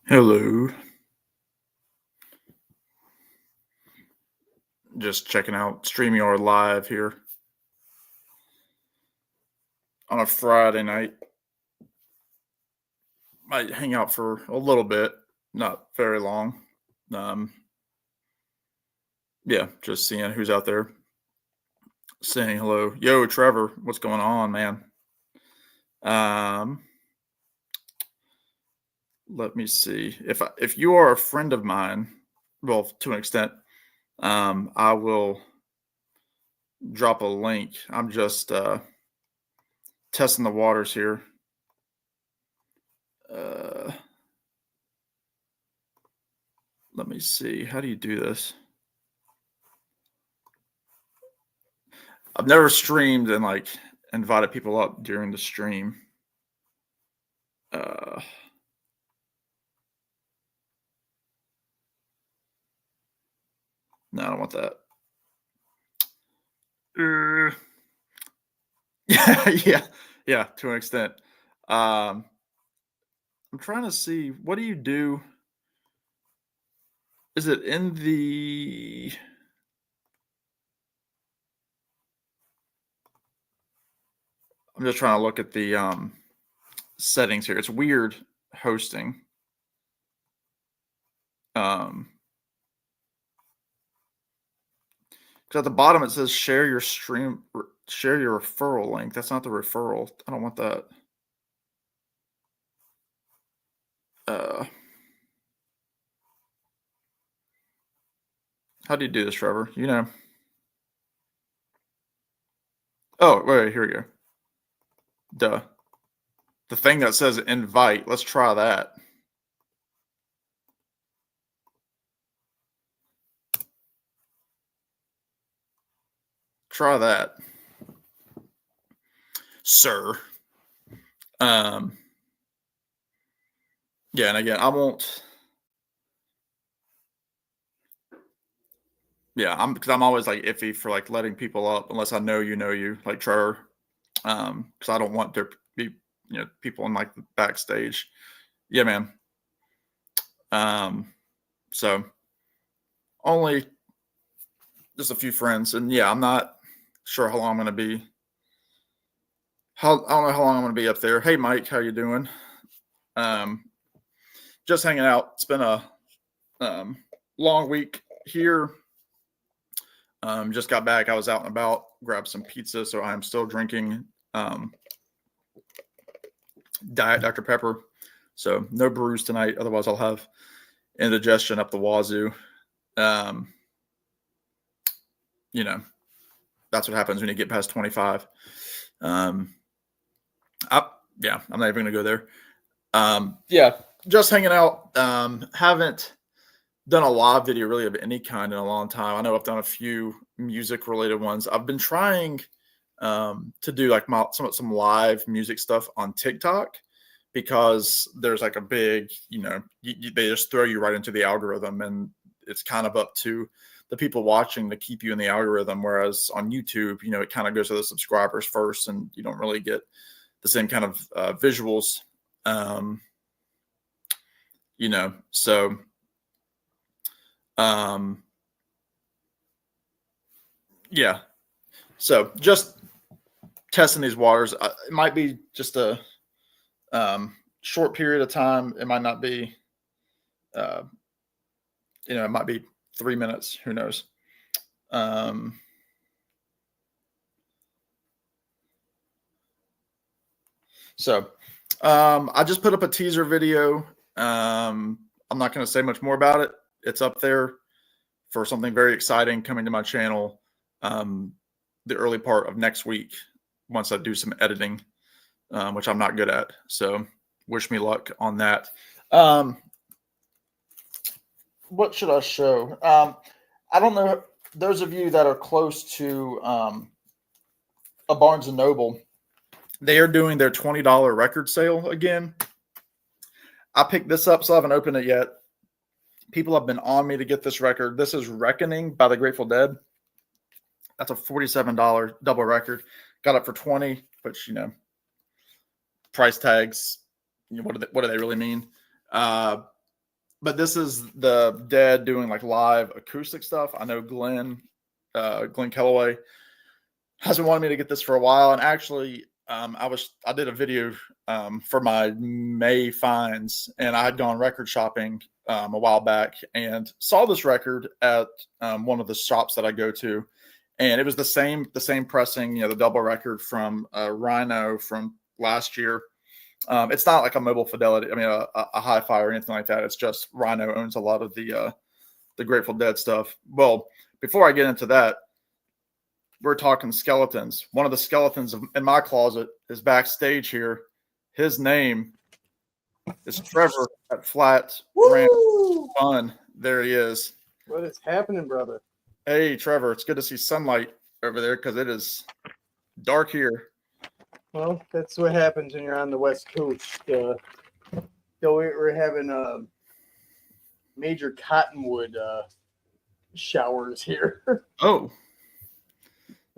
Hello. Just checking out StreamYard Live here on a Friday night. Might hang out for a little bit, not very long. Um, yeah, just seeing who's out there, saying hello. Yo, Trevor, what's going on, man? Um, Let me see. If you are a friend of mine, well, to an extent, I will drop a link. I'm just testing the waters here. Uh, Let me see. How do you do this? I've never streamed and like invited people up during the stream. Uh, no, I don't want that. Yeah, yeah, to an extent. Um, I'm trying to see what do you do? Is it in the? I'm just trying to look at the settings here. It's weird hosting. Because at the bottom it says share your stream, share your referral link. That's not the referral. I don't want that. How do you do this, Trevor? You know. Oh, wait, here we go. Duh. The thing that says invite, let's try that. Try that, sir. Yeah, and again, I won't. Yeah, because I'm always like iffy for like letting people up unless I know you, like Trevor. Because I don't want there to be people in like the backstage. Yeah, man. So only just a few friends, and yeah, I'm not sure how long I'm gonna be. I don't know how long I'm gonna be up there. Hey, Mike, how you doing? Just hanging out. It's been a long week here. Just got back. I was out and about, grabbed some pizza, so I'm still drinking Diet Dr. Pepper. So no brews tonight. Otherwise, I'll have indigestion up the wazoo. That's what happens when you get past 25. I'm not even going to go there. Yeah, just hanging out. Haven't done a live video really of any kind in a long time. I know I've done a few music related ones. I've been trying to do like some live music stuff on TikTok because there's like a big, they just throw you right into the algorithm, and it's kind of up to the people watching to keep you in the algorithm. Whereas on YouTube, it kind of goes to the subscribers first, and you don't really get the same kind of visuals. So yeah. So just testing these waters. It might be just a short period of time. It might not be, it might be 3 minutes. Who knows? I just put up a teaser video. I'm not going to say much more about it. It's up there for something very exciting coming to my channel the early part of next week once I do some editing, which I'm not good at. So wish me luck on that. What should I show? I don't know. Those of you that are close to a Barnes & Noble, they are doing their $20 record sale again. I picked this up, so I haven't opened it yet. People have been on me to get this record. This is Reckoning by the Grateful Dead. That's a $47 double record. Got it for $20, which, price tags, what do they really mean? but this is the Dead doing like live acoustic stuff. I know Glenn Kellaway has been wanting me to get this for a while, and actually, I did a video for my May finds, and I had gone record shopping a while back and saw this record at one of the shops that I go to, and it was the same pressing, the double record from Rhino from last year. It's not like a Mobile Fidelity, I mean a hi-fi or anything like that. It's just Rhino owns a lot of the Grateful Dead stuff. Well, before I get into that, we're talking skeletons. One of the skeletons in my closet is backstage here. His name is Trevor at Flat Ramp Fun. There he is. What is happening, brother? Hey, Trevor. It's good to see sunlight over there because it is dark here. Well, that's what happens when you're on the West Coast. We're having major cottonwood showers here. Oh.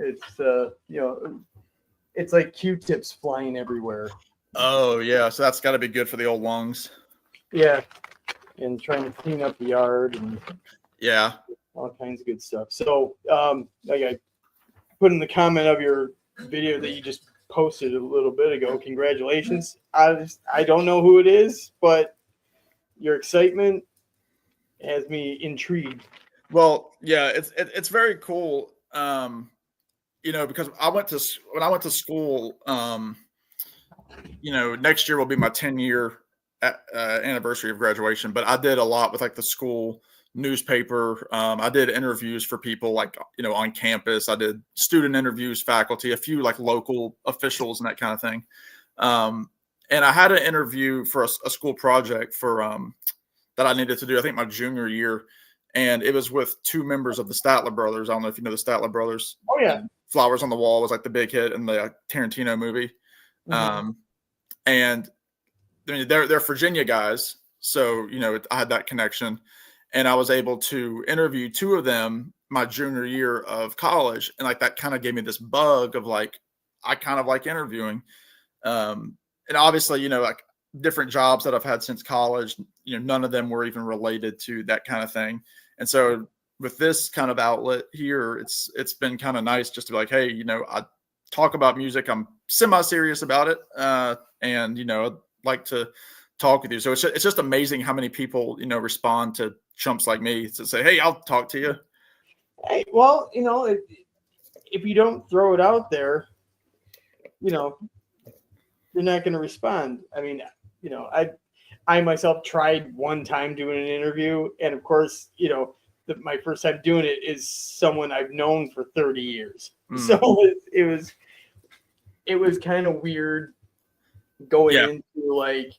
It's it's like Q-tips flying everywhere. Oh yeah, so that's got to be good for the old lungs. Yeah, and trying to clean up the yard and all kinds of good stuff. So, like I put in the comment of your video that you just posted a little bit ago. Congratulations! I don't know who it is, but your excitement has me intrigued. Well, yeah, it's very cool. Because when I went to school, next year will be my 10-year anniversary of graduation. But I did a lot with like the school newspaper. I did interviews for people like, on campus. I did student interviews, faculty, a few like local officials and that kind of thing. And I had an interview for a school project for that I needed to do, I think my junior year. And it was with two members of the Statler Brothers. I don't know if you know the Statler Brothers. Oh, yeah. Flowers on the Wall was like the big hit in the Tarantino movie. Mm-hmm. And I mean, they're Virginia guys. So, I had that connection. And I was able to interview two of them my junior year of college. And like that kind of gave me this bug of like, I kind of like interviewing. And obviously, like different jobs that I've had since college, none of them were even related to that kind of thing. And so with this kind of outlet here, it's been kind of nice just to be like, hey, I talk about music. I'm semi-serious about it. And, I'd like to talk with you. So it's just amazing how many people, respond to chumps like me to say, hey, I'll talk to you. Hey, well, if you don't throw it out there, you're not going to respond. I mean, I myself tried one time doing an interview, and of course, my first time doing it is someone I've known for 30 years. So it was kind of weird going into like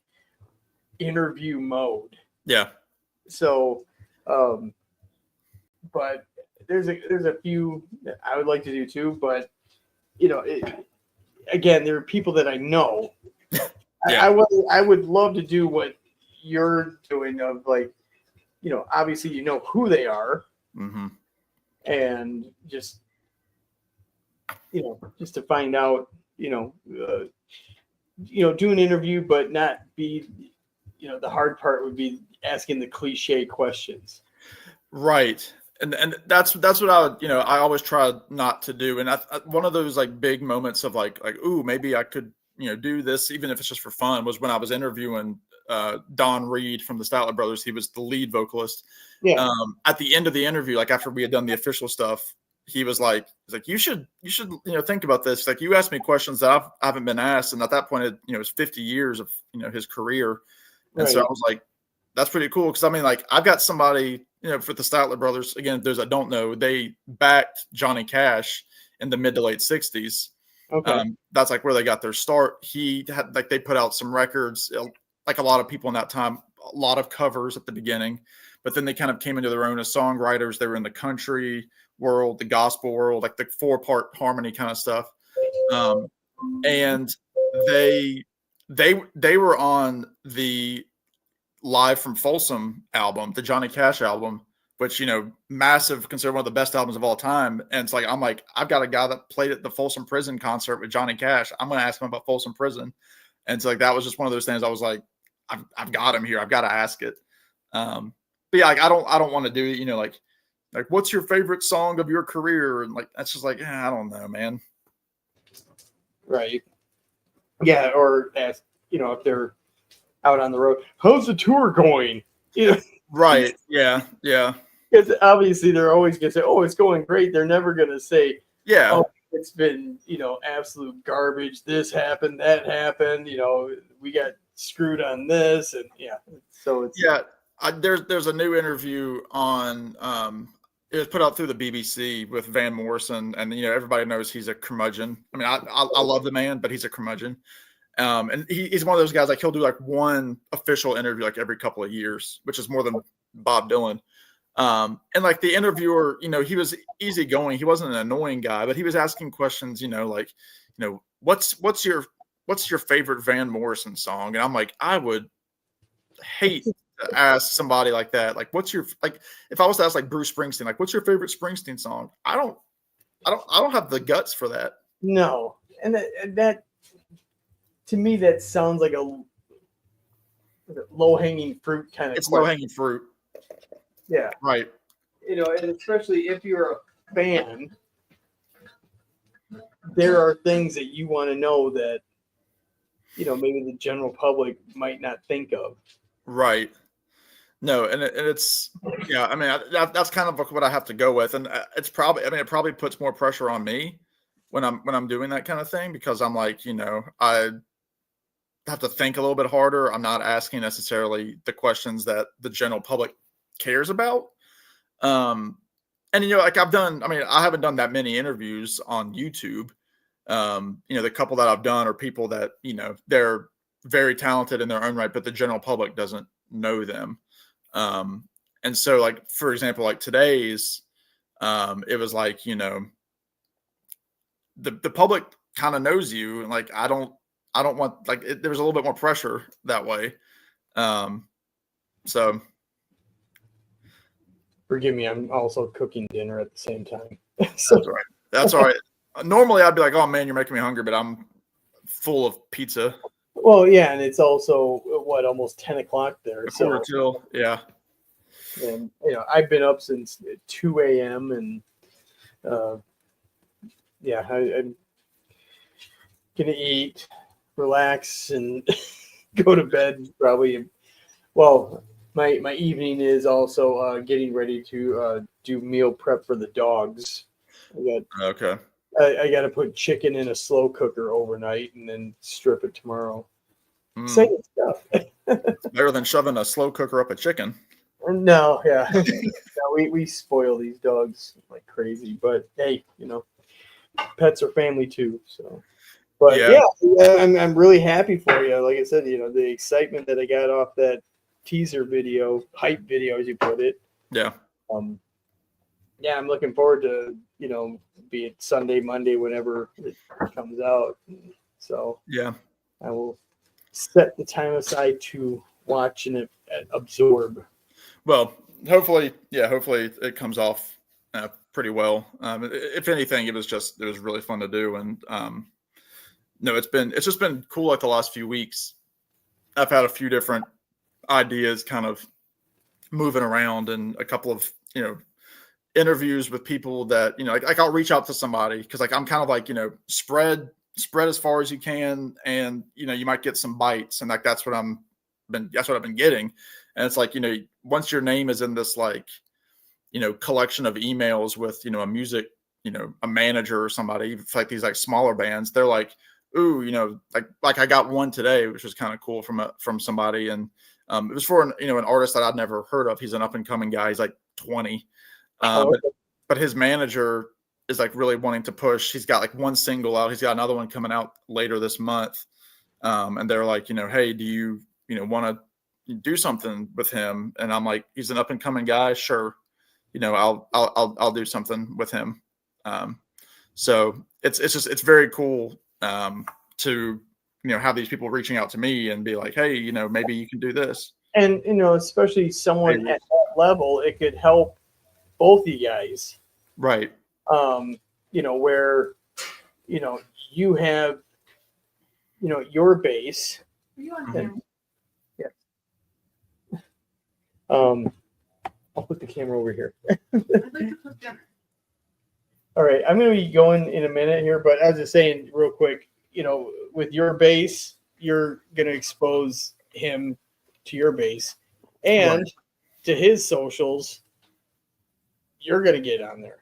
interview mode. Yeah. So, but there's a few that I would like to do too, but again, there are people that I know. Yeah. I would love to do what you're doing of like, obviously who they are, mm-hmm. and just to find out, do an interview, but not be, the hard part would be asking the cliche questions. Right. And that's what I would, I always try not to do. And one of those like big moments of like, ooh, maybe I could, do this, even if it's just for fun, was when I was interviewing Don Reed from the Statler Brothers. He was the lead vocalist. Yeah. At the end of the interview, like after we had done the official stuff, he was like, you should, think about this. Like, you asked me questions that I haven't been asked. And at that point, it was 50 years of, his career. And so I was like, that's pretty cool. Cause I mean, like I've got somebody, for the Statler Brothers, again, those I don't know, they backed Johnny Cash in the mid to late 60s. Okay. That's like where they got their start. He had like, they put out some records, like a lot of people in that time, a lot of covers at the beginning, but then they kind of came into their own as songwriters. They were in the country world, the gospel world, like the 4-part harmony kind of stuff. And they were on the Live from Folsom album, the Johnny Cash album, which, massive, considered one of the best albums of all time. And it's like, I'm like, I've got a guy that played at the Folsom Prison concert with Johnny Cash. I'm going to ask him about Folsom Prison. And so like, that was just one of those things I was like, I've got him here. I've got to ask it. But yeah, like I don't want to do, you know, like what's your favorite song of your career? And like, that's just like, I don't know, man. Right. Yeah. Or ask, you know, if they're out on the road, how's the tour going? You know? Right. Yeah. Yeah. Because obviously they're always going to say, oh, it's going great. They're never going to say, yeah, oh, it's been, you know, absolute garbage. This happened, that happened. You know, we got screwed on this. And yeah. So it's. Yeah. There's a new interview on, it was put out through the BBC with Van Morrison, and you know everybody knows he's a curmudgeon. I mean, I love the man, but he's a curmudgeon. And he's one of those guys, like he'll do like one official interview like every couple of years, which is more than Bob Dylan. And like the interviewer, you know, he was easygoing. He wasn't an annoying guy, but he was asking questions, you know, like, you know, what's your favorite Van Morrison song? And I'm like, I would hate to ask somebody like that. Like, what's your, like, if I was to ask like Bruce Springsteen, like, what's your favorite Springsteen song? I don't have the guts for that. No. And that to me, that sounds like a low-hanging fruit kind of. It's low-hanging fruit. Yeah. Right. You know, and especially if you're a fan, there are things that you want to know that, you know, maybe the general public might not think of. Right. No, and it's, yeah, I mean, that's kind of what I have to go with. And it's probably, I mean, it probably puts more pressure on me when I'm doing that kind of thing, because I'm like, you know, I have to think a little bit harder. I'm not asking necessarily the questions that the general public cares about. And, you know, like I haven't done that many interviews on YouTube. You know, the couple that I've done are people that, you know, they're very talented in their own right, but the general public doesn't know them. And so like, for example, like today's, it was like, you know, the public kind of knows you, and like, I don't want, like, there was a little bit more pressure that way. So forgive me, I'm also cooking dinner at the same time. So, that's all right. That's all right. Normally I'd be like, oh man, you're making me hungry, but I'm full of pizza. Well, yeah, and it's also what, almost 10 o'clock there. So till, yeah. And you know, I've been up since 2 a.m. and yeah, I'm gonna eat, relax, and go to bed probably. Well, my evening is also getting ready to do meal prep for the dogs. I got to put chicken in a slow cooker overnight and then strip it tomorrow. Same stuff. It's better than shoving a slow cooker up a chicken. No, yeah. No, we spoil these dogs like crazy, but hey, you know, pets are family too. So, but yeah, I'm really happy for you. Like I said, you know, the excitement that I got off that teaser video, hype video, as you put it. Yeah. Yeah, I'm looking forward to, you know, be it Sunday, Monday, whenever it comes out. So yeah, I will set the time aside to watch and absorb. Well, hopefully it comes off pretty well. If anything, it was really fun to do, and no, it's just been cool. Like the last few weeks, I've had a few different ideas kind of moving around, and a couple of, you know, interviews with people that, you know, like I'll reach out to somebody because like I'm kind of like, you know, spread as far as you can, and you know, you might get some bites, and like that's what I've been getting. And it's like, you know, once your name is in this, like, you know, collection of emails with, you know, a music, you know, a manager or somebody, like these like smaller bands, they're like, ooh, you know, like I got one today, which was kind of cool from somebody, and it was for an artist that I'd never heard of. He's an up and coming guy. He's like 20, but his manager is like really wanting to push. He's got like one single out. He's got another one coming out later this month, and they're like, you know, hey, do you want to do something with him? And I'm like, he's an up and coming guy. Sure. You know, I'll do something with him. So it's very cool to, you know, have these people reaching out to me and be like, hey, you know, maybe you can do this. And, you know, especially someone at that level, it could help both of you guys. Right. You know, where, you know, you have, you know, your base. I'll put the camera over here. All right, I'm going to be going in a minute here, but as I was saying real quick, with your base, you're going to expose him to your base, and to his socials, you're going to get on there.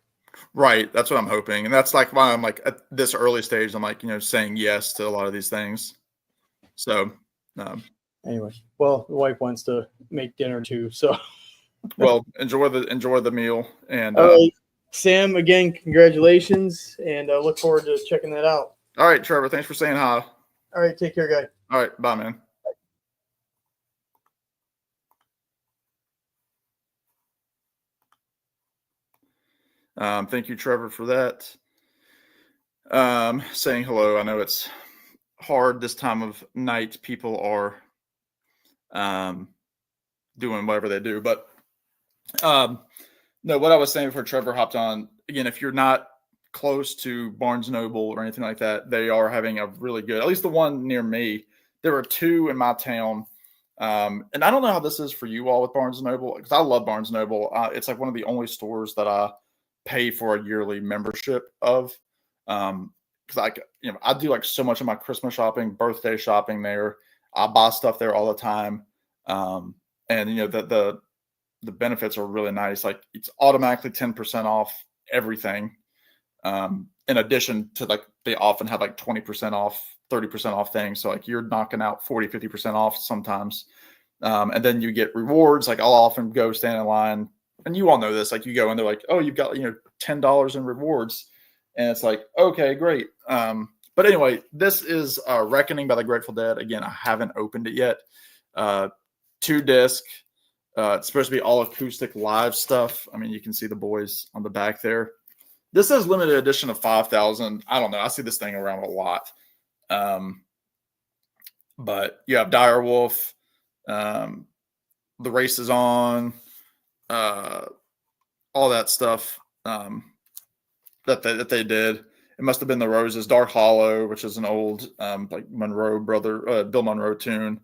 Right. That's what I'm hoping. And that's like why I'm like at this early stage, I'm like, saying yes to a lot of these things. So, anyway, well, the wife wants to make dinner too. So, well, enjoy the meal. And, all right, Sam, again, congratulations. And I look forward to checking that out. All right, Trevor, thanks for saying hi. All right. Take care, guy. All right. Bye, man. Thank you, Trevor, for that. Saying hello. I know it's hard this time of night. People are doing whatever they do. But no, what I was saying before Trevor hopped on, again, if you're not close to Barnes & Noble or anything like that, they are having a really good, at least the one near me. There are two in my town. And I don't know how this is for you all with Barnes & Noble, because I love Barnes & Noble. It's like one of the only stores that I pay for a yearly membership of, because I do like so much of my Christmas shopping, birthday shopping there. I buy stuff there all the time, and the benefits are really nice. Like it's automatically 10% off everything, in addition to like they often have like 20% off, 30% off things. So like you're knocking out 40-50% off sometimes, and then you get rewards. Like I'll often go stand in line. And you all know this, like you go and they're like, oh, you've got, $10 in rewards. And it's like, okay, great. But anyway, this is Reckoning by the Grateful Dead. Again, I haven't opened it yet. 2-disc. It's supposed to be all acoustic live stuff. I mean, you can see the boys on the back there. This says limited edition of 5,000. I don't know. I see this thing around a lot. But you have Dire Wolf. The Race is On. All that stuff that they did. It must have been the Roses. Dark Hollow, which is an old like Bill Monroe tune.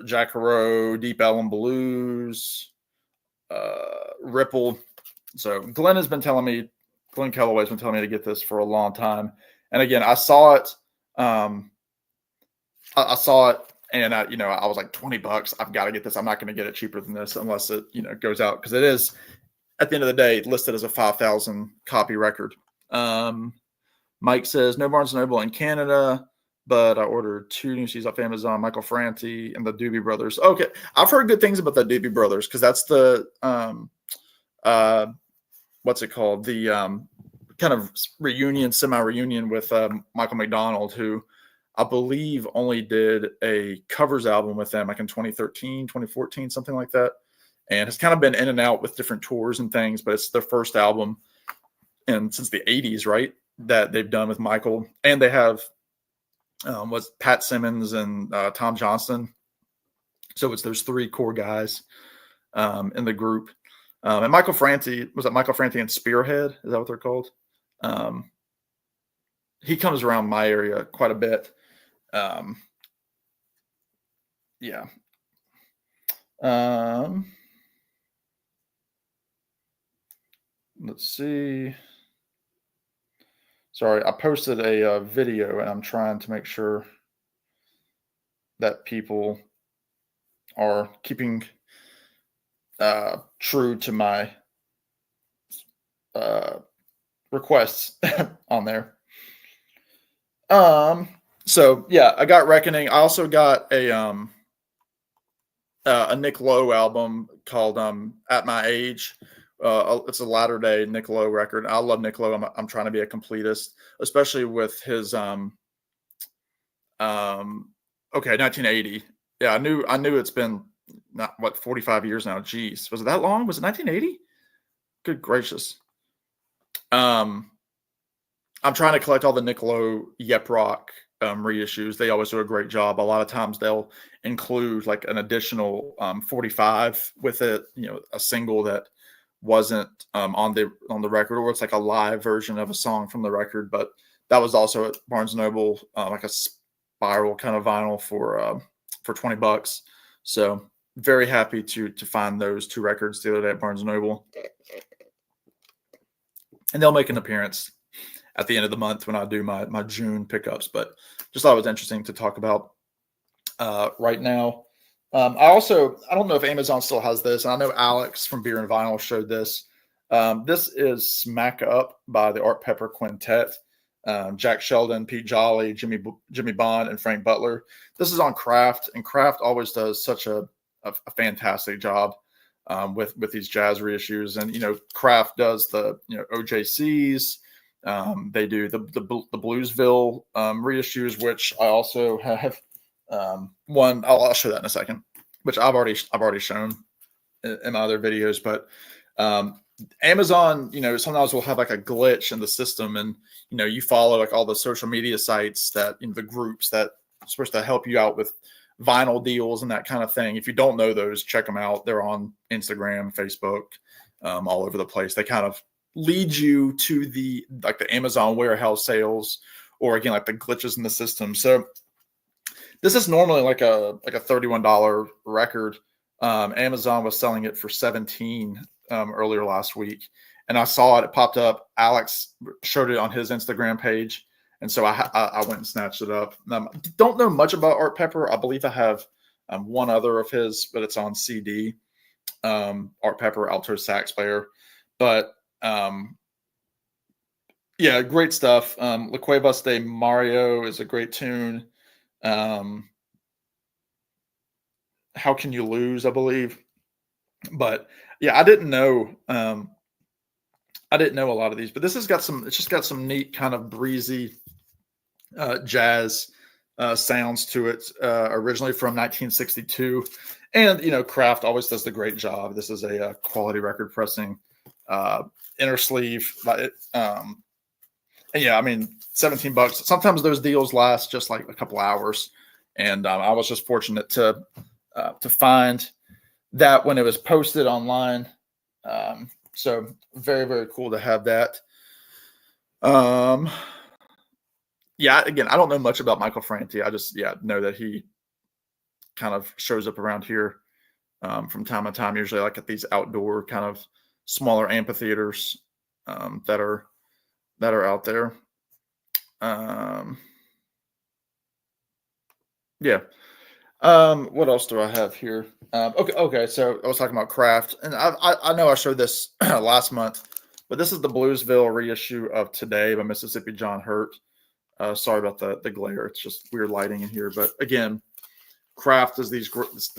Jack Heroe, Deep Ellum Blues, Ripple. So Glenn Calloway's been telling me to get this for a long time. And again, I saw it. I saw it. And I was like $20. I've got to get this. I'm not going to get it cheaper than this unless it, goes out, because it is at the end of the day listed as a 5,000 copy record. Mike says no Barnes & Noble in Canada, but I ordered 2 new CDs off Amazon. Michael Franti and the Doobie Brothers. Okay, I've heard good things about the Doobie Brothers, because that's the what's it called? The kind of semi-reunion with Michael McDonald, who I believe only did a covers album with them like in 2013, 2014, something like that. And has kind of been in and out with different tours and things, but it's their first album and since the 80s, right, that they've done with Michael. And they have Pat Simmons and Tom Johnston. So it's those 3 core guys in the group. And Michael Franti, and Spearhead? Is that what they're called? He comes around my area quite a bit. Yeah. Let's see. Sorry, I posted a video, and I'm trying to make sure that people are keeping true to my requests on there. So yeah, I got Reckoning. I also got a Nick Lowe album called At My Age. It's a latter day Nick Lowe record. I love Nick Lowe. I'm trying to be a completist, especially with his 1980. Yeah, I knew it's been 45 years now. Jeez, was it that long? Was it 1980? Good gracious. I'm trying to collect all the Nick Lowe Yep Rock reissues. They always do a great job. A lot of times they'll include like an additional 45 with it, a single that wasn't on the record, or it's like a live version of a song from the record. But that was also at Barnes & Noble, like a spiral kind of vinyl for $20. So very happy to find those 2 records the other day at Barnes & Noble. And they'll make an appearance at the end of the month when I do my June pickups. But just thought it was interesting to talk about right now. I don't know if Amazon still has this. And I know Alex from Beer and Vinyl showed this. This is Smack Up by the Art Pepper Quintet. Jack Sheldon, Pete Jolly, Jimmy Bond, and Frank Butler. This is on Kraft, and Kraft always does such a fantastic job with these jazz reissues. And Kraft does the OJCs. They do the Bluesville reissues, which I also have one. I'll show that in a second, which I've already shown in my other videos. But Amazon, sometimes will have like a glitch in the system, and you follow like all the social media sites that the groups that are supposed to help you out with vinyl deals and that kind of thing. If you don't know those, check them out. They're on Instagram, Facebook, all over the place. They kind of lead you to the Amazon warehouse sales, or again like the glitches in the system. So this is normally like a $31 record. Amazon was selling it for $17 earlier last week, and I saw it. It popped up. Alex showed it on his Instagram page, and so I went and snatched it up. Don't know much about Art Pepper. I believe I have one other of his, but it's on CD. Art Pepper, alto sax player, but yeah, great stuff. La Cuevas de Mario is a great tune. How Can You Lose, I believe. But yeah, I didn't know a lot of these, but this has got some. It's just got some neat kind of breezy jazz sounds to it. Originally from 1962, and Kraft always does the great job. This is a quality record pressing, inner sleeve. And yeah, I mean, $17. Sometimes those deals last just like a couple hours, and I was just fortunate to find that when it was posted online. So very, very cool to have that. Yeah, again, I don't know much about Michael Franti. I just know that he kind of shows up around here from time to time, usually like at these outdoor kind of smaller amphitheaters that are out there. Yeah. What else do I have here? Okay. So I was talking about Kraft, and I know I showed this last month, but this is the Bluesville reissue of Today by Mississippi John Hurt. Sorry about the glare. It's just weird lighting in here. But again, Kraft does this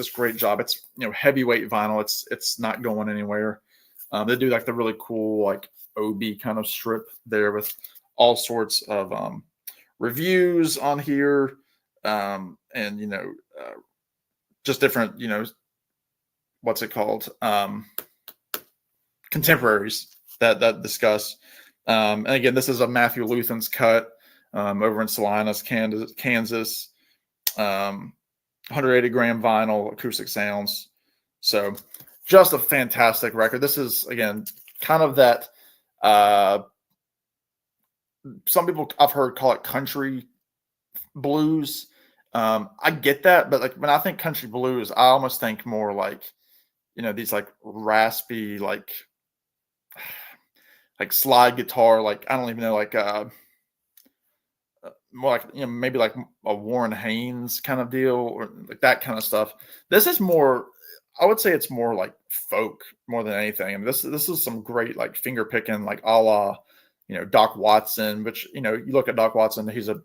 great job. It's heavyweight vinyl. It's not going anywhere. They do like the really cool like OB kind of strip there with all sorts of reviews on here, and just different what's it called, contemporaries that discuss. And again, this is a Matthew Luthen's cut over in Salinas, Kansas. 180 gram vinyl, acoustic sounds. So just a fantastic record. This is again kind of that some people I've heard call it country blues. I get that, but like when I think country blues, I almost think more like these like raspy like slide guitar, like I don't even know, like more like maybe like a Warren Haynes kind of deal, or like that kind of stuff. This is more, I would say it's more like folk more than anything. And this is some great like finger picking, like a la Doc Watson, which you look at Doc Watson, he's a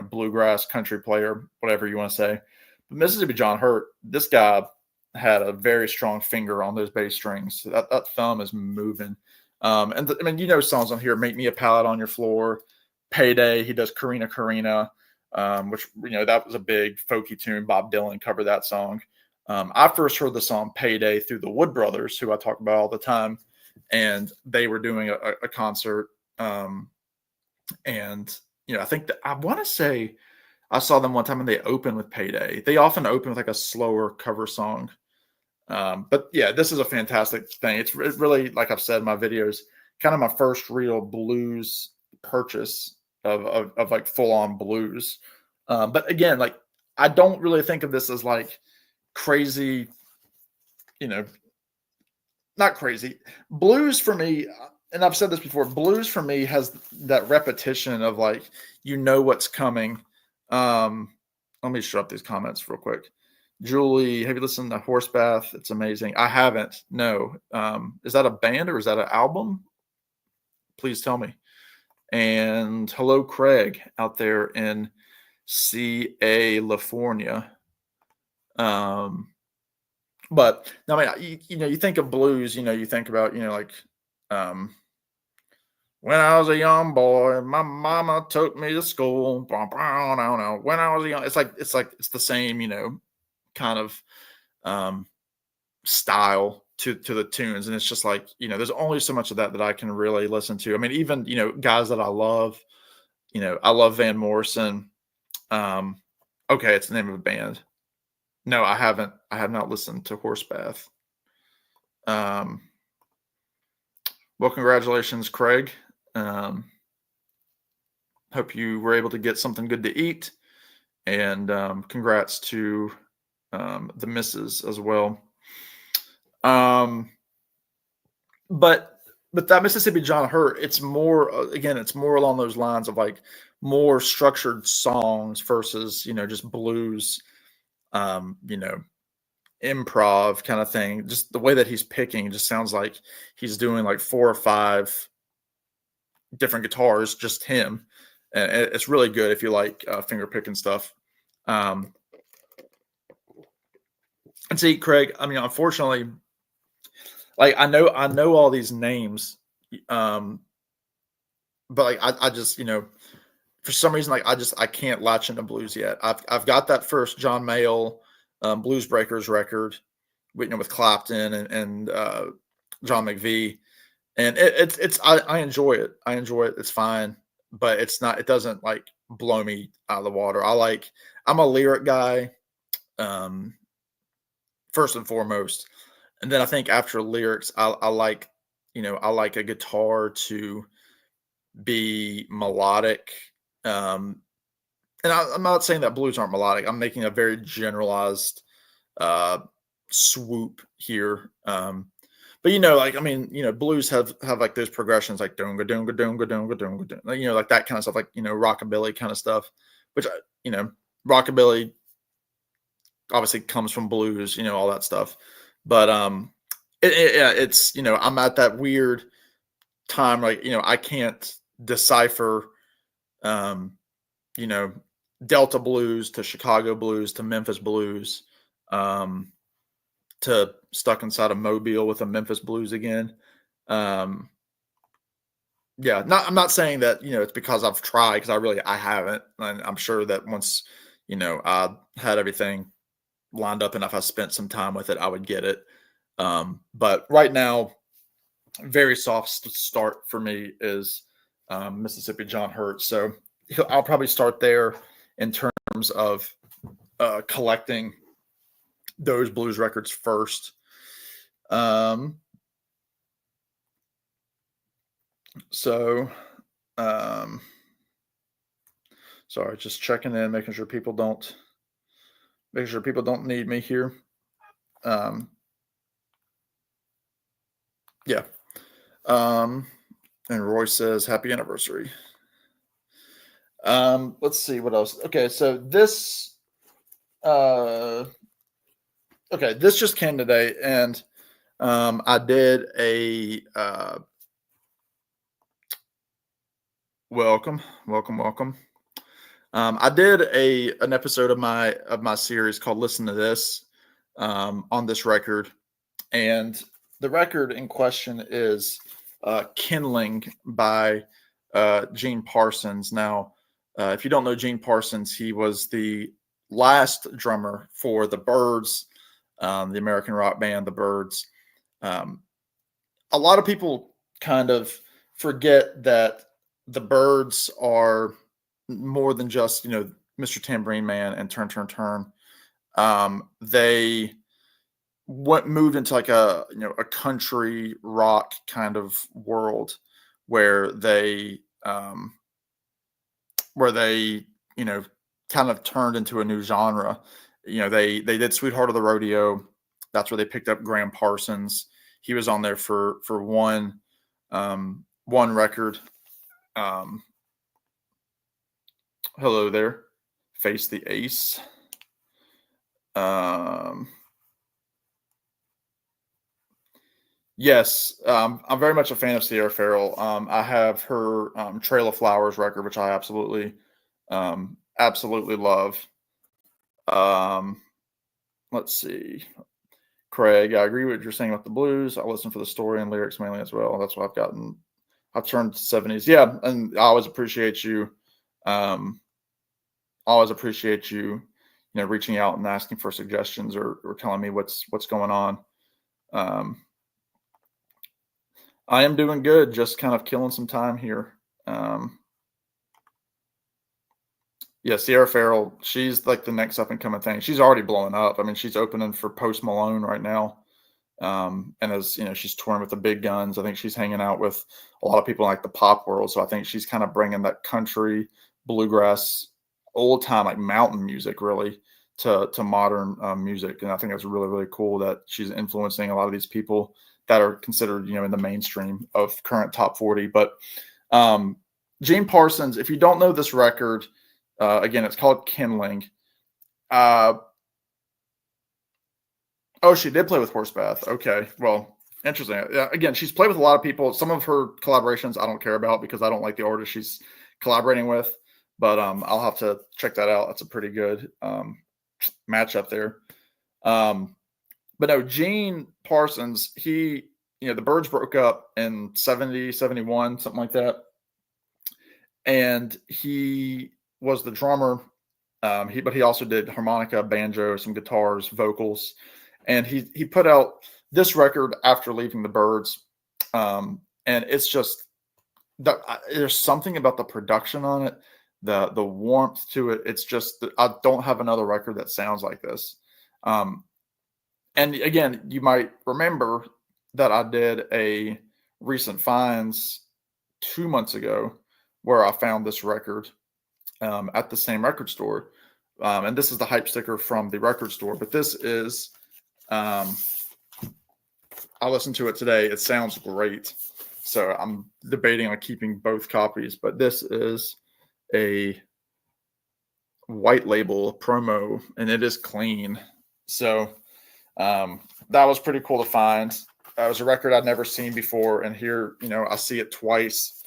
bluegrass country player, whatever you want to say. But Mississippi John Hurt, this guy had a very strong finger on those bass strings. That thumb is moving. And I mean, songs on here, Make Me a Pallet on Your Floor, Payday. He does Karina, which that was a big folky tune. Bob Dylan covered that song. I first heard the song Payday through the Wood Brothers, who I talk about all the time, and they were doing a concert. And I think that I want to say I saw them one time and they opened with Payday. They often open with like a slower cover song. But yeah, this is a fantastic thing. It's really, like I've said in my videos, kind of my first real blues purchase of like full on blues. But again, like I don't really think of this as like crazy not crazy. Blues for me, and I've said this before, blues for me has that repetition of like, what's coming. Let me shut up these comments real quick. Julie, have you listened to Horsebath? It's amazing. I haven't. No. Is that a band or is that an album? Please tell me. And hello, Craig, out there in California. But I mean, you think of blues, you think about, like, when I was a young boy, my mama took me to school. I don't know. When I was young, it's the same, kind of style to the tunes, and it's just like, there's only so much of that I can really listen to. I mean, even guys that I love, I love Van Morrison. Okay, it's the name of a band. No, I haven't. I have not listened to Horsebath. Well, congratulations, Craig. Hope you were able to get something good to eat, and congrats to the missus as well. But that Mississippi John Hurt, it's more, again, it's more along those lines of like more structured songs versus, just blues, improv kind of thing. Just the way that he's picking just sounds like he's doing like 4 or 5 different guitars, just him. And it's really good if you like finger picking stuff. And see, Craig, I mean, unfortunately, like I know all these names, but like I just, for some reason, like I can't latch into blues yet. I've got that first John Mayall Blues Breakers record, with Clapton and John McVie, and I enjoy it. I enjoy it. It's fine, but it doesn't like blow me out of the water. I'm a lyric guy, first and foremost. And then I think after lyrics, I like a guitar to be melodic. And I'm not saying that blues aren't melodic. I'm making a very generalized swoop here. But like, I mean, blues have like those progressions, like dunga dunga dunga dunga dunga dunga, like that kind of stuff, like rockabilly kind of stuff, which rockabilly obviously comes from blues, all that stuff. But it's I'm at that weird time, like I can't decipher Delta blues to Chicago blues to Memphis blues to Stuck Inside of Mobile with a Memphis blues again. I'm not saying that it's because I've tried, because I haven't, and I'm sure that once I had everything lined up and if I spent some time with it, I would get it. But right now, very soft start for me is Mississippi John Hurt. So I'll probably start there in terms of collecting those blues records first. Sorry, just checking in, making sure people don't need me here. Yeah. And Roy says, happy anniversary. Let's see what else. Okay. So this just came today, and I did a welcome. I did an episode of my series called Listen to This on this record, and the record in question is Kindling by Gene Parsons. Now, if you don't know Gene Parsons, he was the last drummer for the Byrds, the American rock band, the Byrds. A lot of people kind of forget that the Byrds are more than just, Mr. Tambourine Man and Turn, Turn, Turn. They moved into like a country rock kind of world where they kind of turned into a new genre. They did Sweetheart of the Rodeo, That's where they picked up Graham Parsons. He was on there for one record. Hello there. Face the Ace. Yes, I'm very much a fan of Sierra Farrell. I have her Trail of Flowers record, which I absolutely love. Let's see. Craig, I agree with what you're saying about the blues. I listen for the story and lyrics mainly as well. That's what I've turned to 70s. Yeah, and I always appreciate you. Reaching out and asking for suggestions or telling me what's going on. I am doing good, just kind of killing some time here. Yeah, Sierra Farrell, she's like the next up and coming thing. She's already blowing up. I mean, she's opening for Post Malone right now. And as you know, she's touring with the big guns. I think she's hanging out with a lot of people in, like, the pop world. So I think she's kind of bringing that country, bluegrass, old time, like mountain music really to modern music. And I think it's really, really cool that she's influencing a lot of these people that are considered, in the mainstream of current top 40. But Gene Parsons, if you don't know this record, again, it's called Kindling. Oh, she did play with Horsebath. Okay. Well, interesting. Again, she's played with a lot of people. Some of her collaborations I don't care about because I don't like the artist she's collaborating with. But I'll have to check that out. That's a pretty good matchup there. But no, Gene Parsons, the Byrds broke up in 70, 71, something like that. And he was the drummer. But he also did harmonica, banjo, some guitars, vocals. And he put out this record after leaving the Byrds. And it's just, there's something about the production on it, the warmth to it. It's just, I don't have another record that sounds like this. And again, you might remember that I did a recent finds 2 months ago where I found this record at the same record store. And this is the hype sticker from the record store, but this is, I listened to it today. It sounds great. So I'm debating on keeping both copies, but this is a white label promo and it is clean. So that was pretty cool to find. It was a record I'd never seen before. And here, I see it twice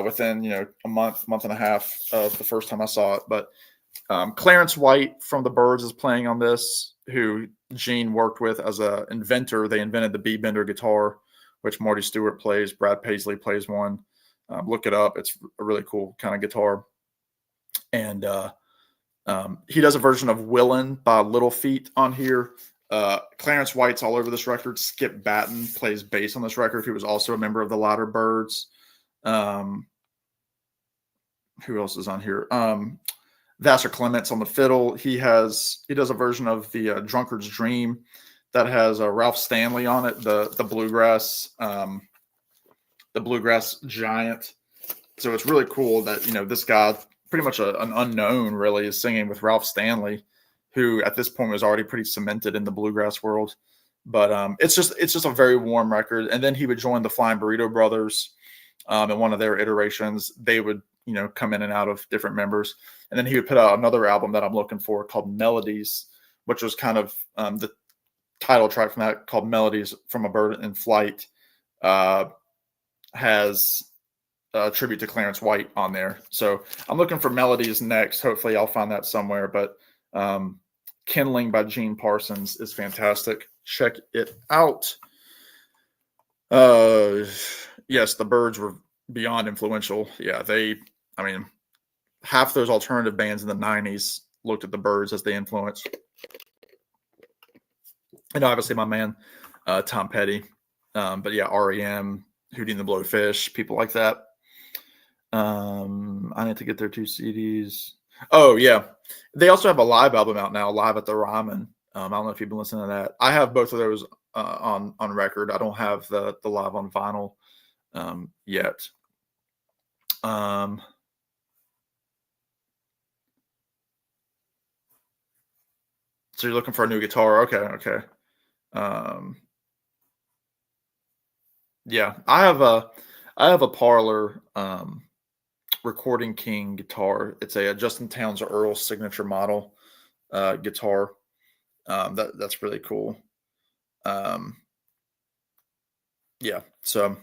within, a month and a half of the first time I saw it. But Clarence White from the Byrds is playing on this, who Gene worked with as an inventor. They invented the B-Bender guitar, which Marty Stewart plays. Brad Paisley plays one. Look it up. It's a really cool kind of guitar. And he does a version of Willin' by Little Feat on here. Clarence White's all over this record. Skip Batten plays bass on this record, who was also a member of the latter Byrds. Who else is on here? Vassar Clements on the fiddle. He does a version of the Drunkard's Dream that has Ralph Stanley on it, the bluegrass giant. So it's really cool that this guy, pretty much an unknown, really, is singing with Ralph Stanley, who at this point was already pretty cemented in the bluegrass world. But it's just a very warm record. And then he would join the Flying Burrito Brothers in one of their iterations. They would come in and out of different members. And then he would put out another album that I'm looking for called Melodies, which was kind of the title track from that, called Melodies from a Bird in Flight, has a tribute to Clarence White on there. So I'm looking for Melodies next. Hopefully I'll find that somewhere. But Kindling by Gene Parsons is fantastic. Check it out. Yes, the Byrds were beyond influential. Yeah, half those alternative bands in the 90s looked at the Byrds as the influence. And obviously my man, Tom Petty. But yeah, REM, Hootie and the Blowfish, people like that. I need to get their 2 CDs. Oh, yeah. They also have a live album out now, Live at the Ryman. I don't know if you've been listening to that. I have both of those on record. I don't have the live on vinyl yet. So you're looking for a new guitar. Okay. Yeah, I have a Parlor Recording King guitar. It's a Justin Townes Earl signature model guitar. That's really cool. Yeah, so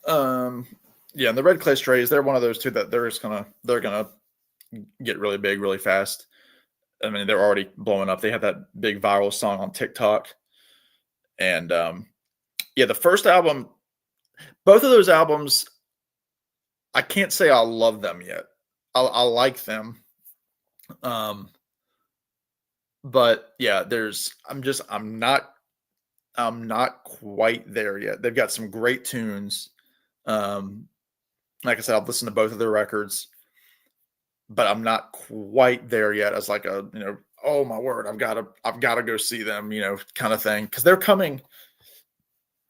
yeah, and the Red Clay Strays, they're one of those two that they're gonna get really big really fast. I mean, they're already blowing up. They have that big viral song on TikTok. And yeah, the first album, both of those albums, I can't say I love them yet. I like them. But yeah, I'm not quite there yet. They've got some great tunes. Like I said, I've listened to both of their records, but I'm not quite there yet as like a, oh my word, I've got to go see them, kind of thing. Cause they're coming,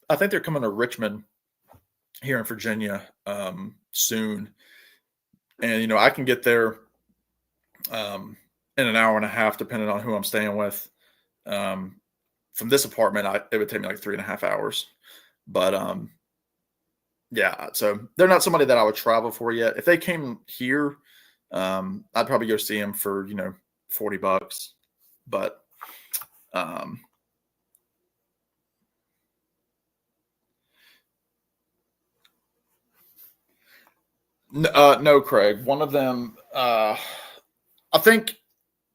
I think they're coming to Richmond here in Virginia, soon. And, I can get there, in an hour and a half, depending on who I'm staying with. From this apartment, it would take me like 3.5 hours, but, yeah, so they're not somebody that I would travel for yet. If they came here, I'd probably go see them for, $40, but, no, Craig, one of them, I think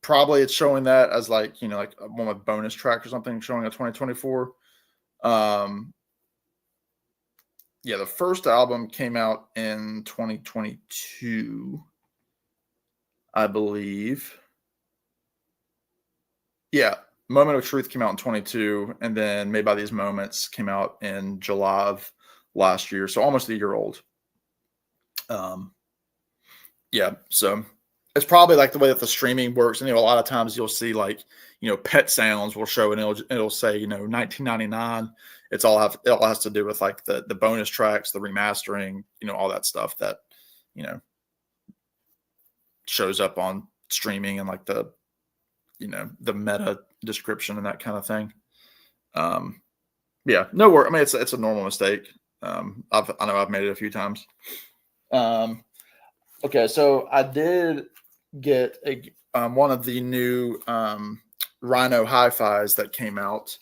probably it's showing that as like, like one with bonus track or something showing a 2024. Yeah, the first album came out in 2022, I believe. Yeah, Moment of Truth came out in 22, and then Made by These Moments came out in July of last year, so almost a year old. Yeah, so it's probably like the way that the streaming works. And a lot of times you'll see like, Pet Sounds will show and it'll say, 1999. It all has to do with like the bonus tracks, the remastering, all that stuff that, shows up on streaming and like the meta description and that kind of thing. Yeah, no worry. I mean, it's a normal mistake. I know I've made it a few times. Okay, so I did get one of the new Rhino hi-fis that came out.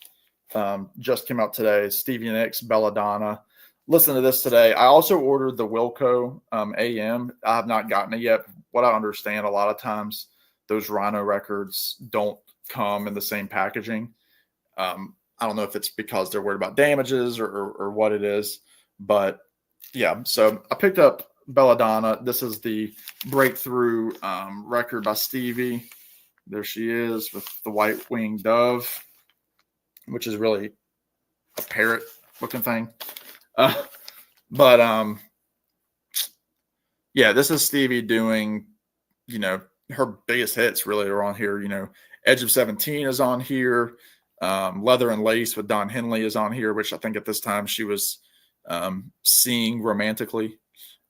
Just came out today. Stevie Nicks, Belladonna. Listen to this today. I also ordered the Wilco AM. I have not gotten it yet. What I understand, a lot of times those Rhino records don't come in the same packaging. I don't know if it's because they're worried about damages or what it is, but yeah. So I picked up Belladonna. This is the breakthrough record by Stevie. There she is with the white winged dove, which is really a parrot looking thing. But yeah, this is Stevie doing, her biggest hits really are on here. Edge of 17 is on here. Leather and Lace with Don Henley is on here, which I think at this time she was seeing romantically.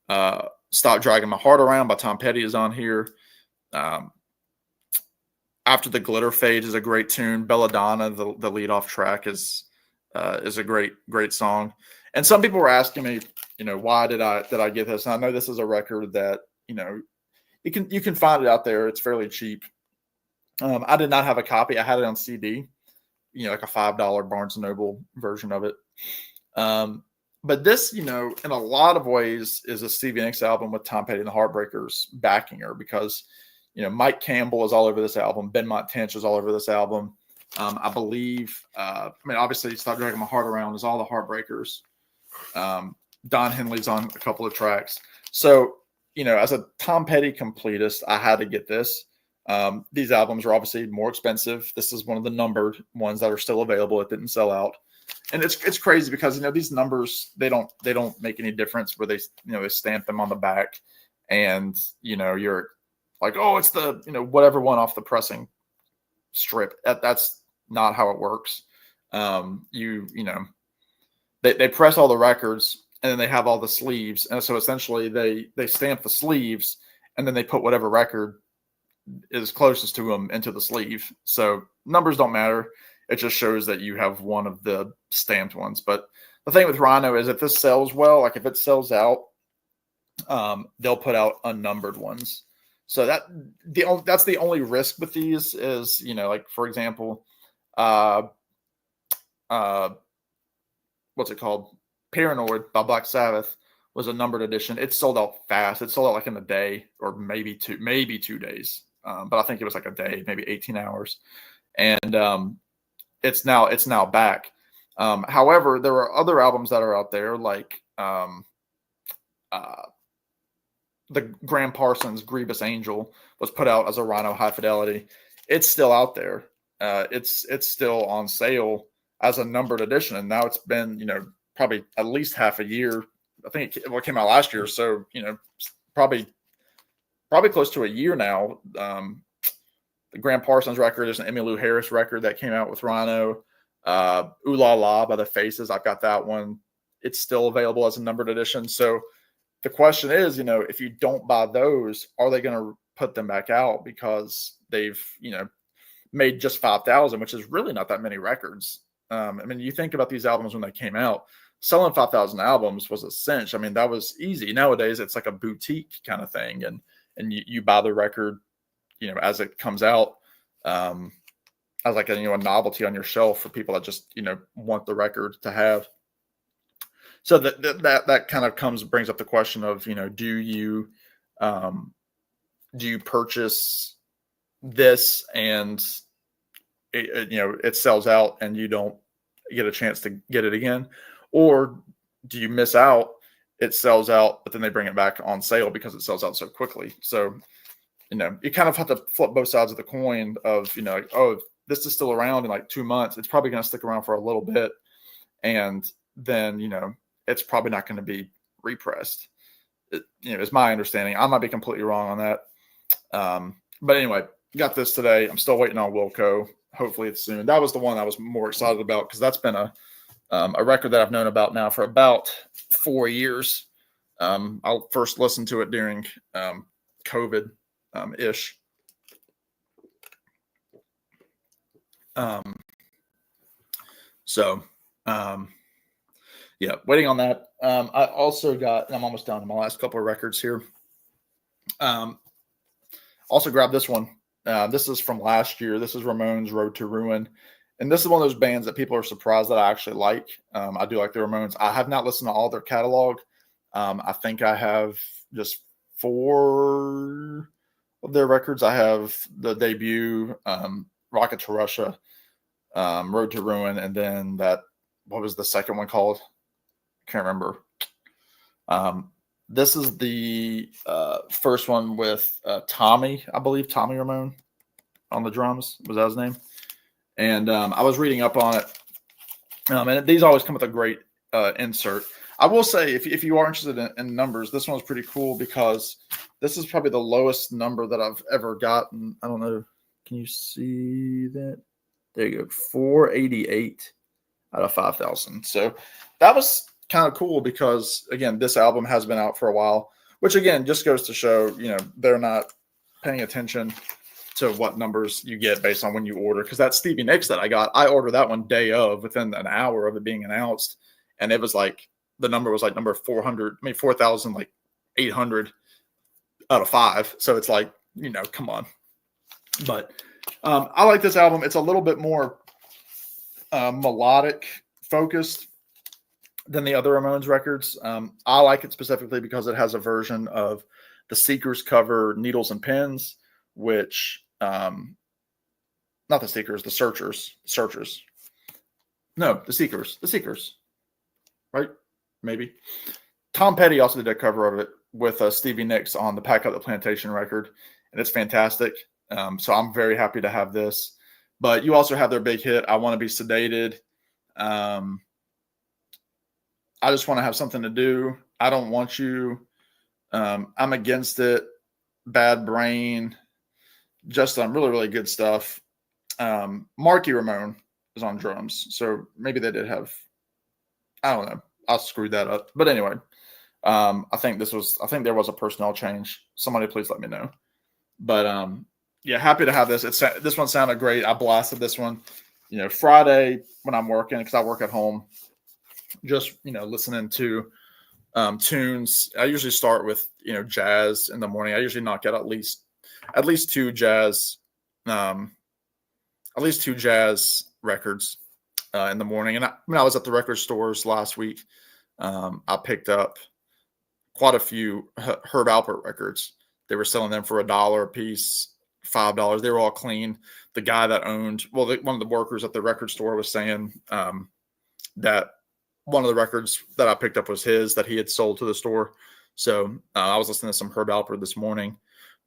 Stop Dragging My Heart Around by Tom Petty is on here. After the Glitter Fades is a great tune. Belladonna, the lead off track is a great song. And some people were asking me, why did I get this? And I know this is a record that, you can find it out there. It's fairly cheap. I did not have a copy. I had it on CD, like a $5 Barnes & Noble version of it. But this, in a lot of ways is a Stevie Nicks album with Tom Petty and the Heartbreakers backing her because, Mike Campbell is all over this album. Benmont Tench is all over this album. I believe, obviously Stop Dragging My Heart Around is all the Heartbreakers. Don Henley's on a couple of tracks. So, as a Tom Petty completist, I had to get this. These albums are obviously more expensive. This is one of the numbered ones that are still available. It didn't sell out. And it's crazy because, these numbers, they don't make any difference where they stamp them on the back and, you're like, oh, it's the, whatever one off the pressing strip. That's not how it works. They press all the records and then they have all the sleeves. And so essentially they stamp the sleeves and then they put whatever record is closest to him into the sleeve. So numbers don't matter. It just shows that you have one of the stamped ones. But the thing with Rhino is if this sells well, like if it sells out, they'll put out unnumbered ones. So that's the only risk with these is, you know, like for example, what's it called? Paranoid by Black Sabbath was a numbered edition. It sold out fast. It sold out like in a day or maybe 2 days. But I think it was like a day, maybe 18 hours. And it's now back. However, there are other albums that are out there like the Graham Parsons Grievous Angel was put out as a Rhino High Fidelity. It's still out there. It's still on sale as a numbered edition. And now it's been, you know, probably at least half a year. I think it came out last year. So, you know, probably close to a year now. The Graham Parsons record is an Emmylou Harris record that came out with Rhino. Ooh La La by the Faces. I've got that one. It's still available as a numbered edition. So the question is, you know, if you don't buy those, are they going to put them back out because they've, you know, made just 5,000, which is really not that many records. I mean, you think about these albums when they came out, selling 5,000 albums was a cinch. I mean, that was easy. Nowadays, it's like a boutique kind of thing. And you buy the record, you know, as it comes out, as like a, you know, a novelty on your shelf for people that just, you know, want the record to have. So that kind of brings up the question of, you know, do you purchase this and you know, it sells out and you don't get a chance to get it again, or do you miss out? It sells out, but then they bring it back on sale because it sells out so quickly. So, you know, you kind of have to flip both sides of the coin of, you know, like, oh, this is still around in like 2 months. It's probably going to stick around for a little bit. And then, you know, it's probably not going to be repressed. You know, is my understanding. I might be completely wrong on that. But anyway, got this today. I'm still waiting on Wilco. Hopefully it's soon. That was the one I was more excited about because that's been a record that I've known about now for about 4 years. I first listened to it during COVID ish. Yeah, waiting on that. I also got, I'm almost down to my last couple of records here. Also grabbed this one. This is from last year. This is Ramones Road to Ruin. And this is one of those bands that people are surprised that I actually like. I do like the Ramones. I have not listened to all their catalog. I think I have just 4 of their records. I have the debut, Rocket to Russia, Road to Ruin, and then what was the second one called? Can't remember. This is the first one with Tommy, I believe, Tommy Ramone on the drums. Was that his name? And I was reading up on it. And these always come with a great insert. I will say, if you are interested in numbers, this one was pretty cool because this is probably the lowest number that I've ever gotten. I don't know. Can you see that? There you go. 488 out of 5,000. So that was kind of cool because, again, this album has been out for a while, which, again, just goes to show, you know, they're not paying attention to what numbers you get based on when you order. Because that Stevie Nicks that I ordered that one day of, within an hour of it being announced. And it was like, the number was like number 400, I mean, 4,000, like 800 out of 5. So it's like, you know, come on. But I like this album. It's a little bit more melodic focused than the other Ramones records. I like it specifically because it has a version of the Seekers cover Needles and Pins, which not the Seekers, the Searchers. No, the Seekers, right? Maybe. Tom Petty also did a cover of it with Stevie Nicks on the Pack Up the Plantation record, and it's fantastic. So I'm very happy to have this. But you also have their big hit, I Want to Be Sedated. I Just Want to Have Something to Do. I Don't Want You. I'm Against It. Bad Brain. Just really, really good stuff. Marky Ramone is on drums. So maybe they did have, I don't know. I screwed that up. But anyway, I think there was a personnel change. Somebody please let me know. But yeah, happy to have this. This one sounded great. I blasted this one, Friday when I'm working because I work at home. Just listening to tunes. I usually start with jazz in the morning. I usually knock out at least two jazz, at least two jazz records in the morning. And when I was at the record stores last week, I picked up quite a few Herb Alpert records. They were selling them for $1 a piece, $5. They were all clean. The guy that owned, one of the workers at the record store was saying that one of the records that I picked up was his that he had sold to the store. So I was listening to some Herb Alpert this morning,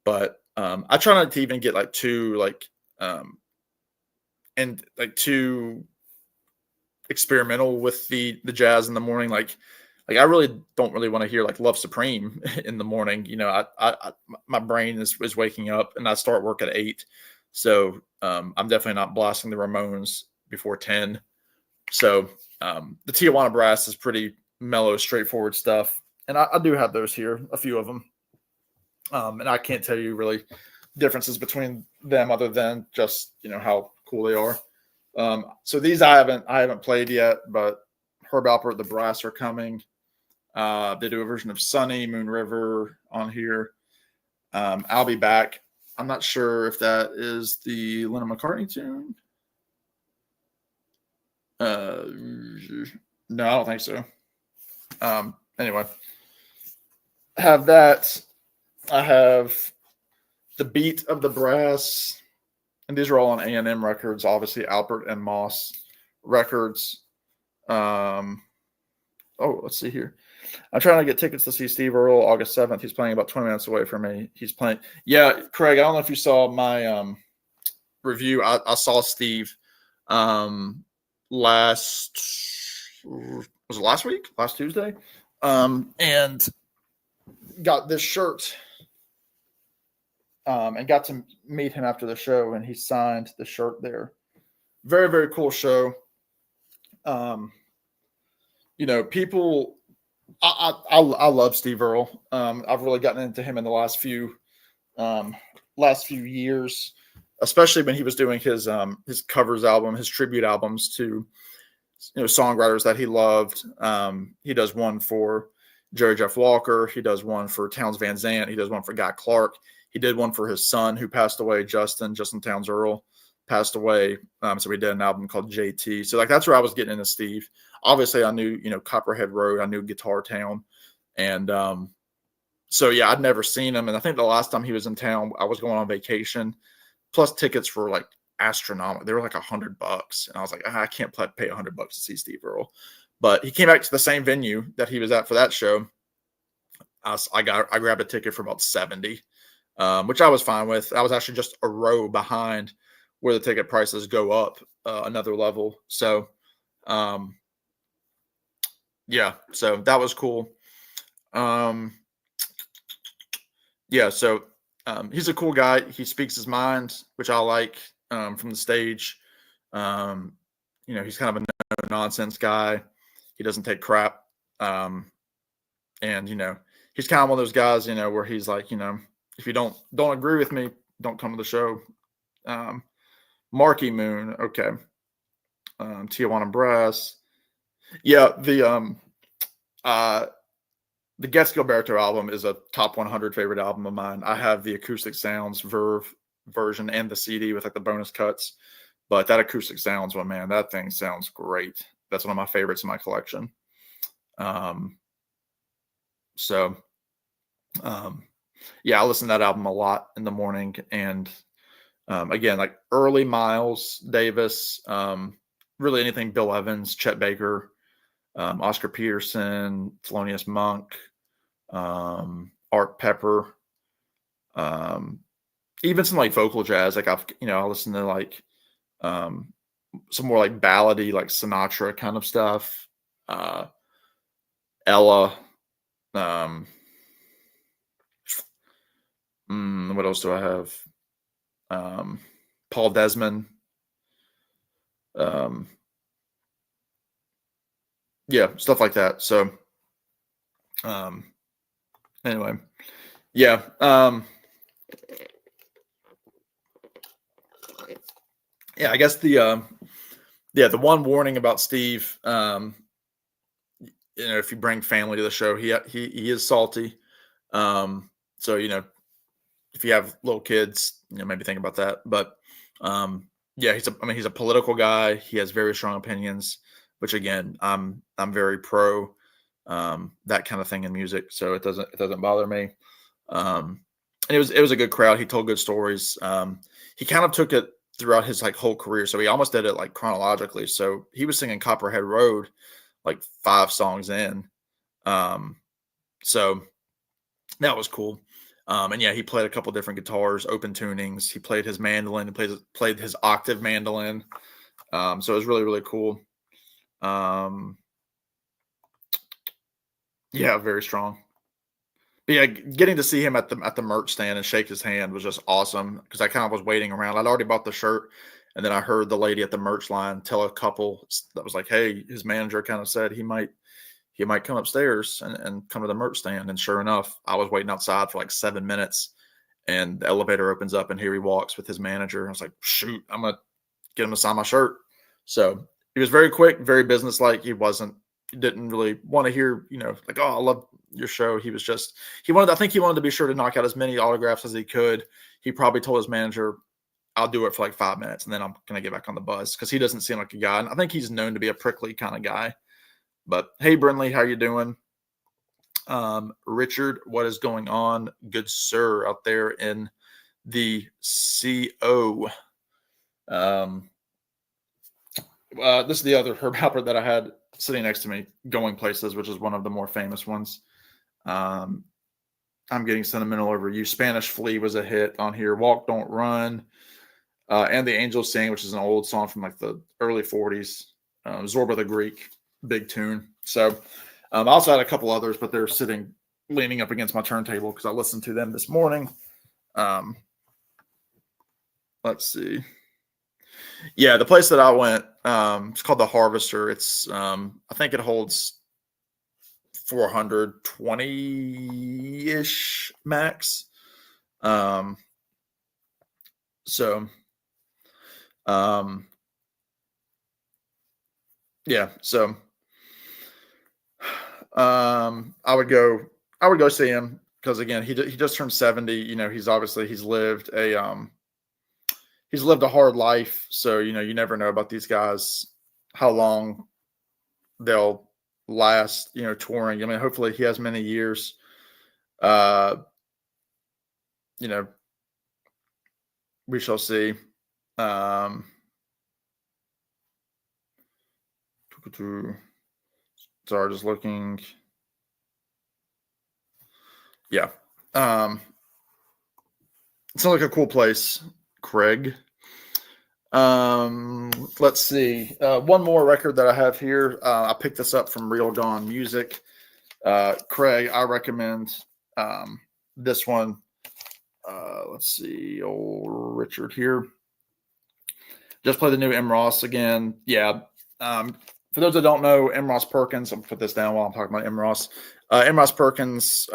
but I try not to even get too experimental with the jazz in the morning. Like I really don't really want to hear Love Supreme in the morning. My brain is waking up and I start work at 8. So I'm definitely not blasting the Ramones before 10. So the Tijuana Brass is pretty mellow, straightforward stuff. And I do have those here, a few of them. And I can't tell you really differences between them other than just, how cool they are. So these I haven't played yet, but Herb Alpert, the Brass are coming. They do a version of Sunny, Moon River on here. I'll Be Back. I'm not sure if that is the Lennon McCartney tune. No, I don't think so. Anyway, have that. I have The Beat of the Brass, and these are all on A&M Records, obviously Alpert and Moss Records. Let's see here. I'm trying to get tickets to see Steve Earle August 7th. He's playing about 20 minutes away from me. He's playing. Yeah, Craig, I don't know if you saw my review. I saw Steve last week? Last Tuesday? And got this shirt and got to meet him after the show, and he signed the shirt there. Very, very cool show. People, I love Steve Earle. I've really gotten into him in the last few years, especially when he was doing his covers album, his tribute albums to songwriters that he loved. He does one for Jerry Jeff Walker. He does one for Townes Van Zandt. He does one for Guy Clark. He did one for his son who passed away, Justin Townes Earle passed away. So we did an album called JT. So that's where I was getting into Steve. Obviously I knew, Copperhead Road, I knew Guitar Town. And so yeah, I'd never seen him. And I think the last time he was in town, I was going on vacation, plus tickets for astronomical. They were $100. And I was like, I can't pay $100 to see Steve Earle. But he came back to the same venue that he was at for that show. I grabbed a ticket for about $70, which I was fine with. I was actually just a row behind where the ticket prices go up another level. So, yeah, so that was cool. Yeah, so he's a cool guy. He speaks his mind, which I like from the stage. He's kind of a no-nonsense guy. He doesn't take crap. And, he's kind of one of those guys, where he's like, if you don't agree with me, don't come to the show. Marquee Moon. Okay. Tijuana Brass. Yeah. The Gets Gilberto album is a top 100 favorite album of mine. I have the Acoustic Sounds Verve version and the CD with the bonus cuts, but that Acoustic Sounds one, man, that thing sounds great. That's one of my favorites in my collection. Yeah, I listen to that album a lot in the morning. And again, early Miles Davis, really anything Bill Evans, Chet Baker, Oscar Peterson, Thelonious Monk, Art Pepper, even some vocal jazz. I listen to some more ballady, Sinatra kind of stuff. Ella. What else do I have? Paul Desmond. Yeah, stuff like that. So, anyway, yeah. Yeah, I guess the one warning about Steve, if you bring family to the show, he is salty. So if you have little kids, maybe think about that. But yeah, he's a political guy. He has very strong opinions, which again, I'm very pro that kind of thing in music, so it doesn't bother me. And it was a good crowd. He told good stories. He kind of took it throughout his whole career, so he almost did it chronologically. So he was singing Copperhead Road 5 songs in. So that was cool. And yeah, he played a couple different guitars, open tunings. He played his mandolin. He played his octave mandolin. So it was really, really cool. Yeah, very strong. But yeah, getting to see him at the merch stand and shake his hand was just awesome because I kind of was waiting around. I'd already bought the shirt, and then I heard the lady at the merch line tell a couple that was like, "Hey, his manager kind of said he might come upstairs and come to the merch stand." And sure enough, I was waiting outside for 7 minutes, and the elevator opens up, and here he walks with his manager. I was like, "Shoot, I'm gonna get him to sign my shirt." So he was very quick, very businesslike. He didn't really want to hear, "Oh, I love your show." He was just, I think he wanted to be sure to knock out as many autographs as he could. He probably told his manager, "I'll do it for 5 minutes and then I'm going to get back on the bus," because he doesn't seem like a guy. And I think he's known to be a prickly kind of guy. But hey, Brinley, how you doing? Richard, what is going on? Good sir out there in the CO. This is the other Herb Alpert that I had sitting next to me, Going Places, which is one of the more famous ones. I'm Getting Sentimental Over You. Spanish Flea was a hit on here. Walk, Don't Run. And The Angels Sing, which is an old song from the early 40s. Zorba the Greek, big tune. So I also had a couple others, but they're leaning up against my turntable because I listened to them this morning. Let's see. Yeah, the place that I went, it's called the Harvester. It's I think it holds 420-ish max. Yeah, so I would go see him because again, he just turned 70. He's lived a hard life, so you never know about these guys, how long they'll last, touring. I mean, hopefully he has many years. We shall see. Sorry, just looking. Yeah. It sounds like a cool place, Craig. Let's see. One more record that I have here. I picked this up from Real Gone Music. Craig, I recommend this one. Let's see. Old Richard here. Just play the new M. Ross again. Yeah. For those that don't know, M. Ross Perkins, I'll put this down while I'm talking about M. Ross. M. Ross Perkins,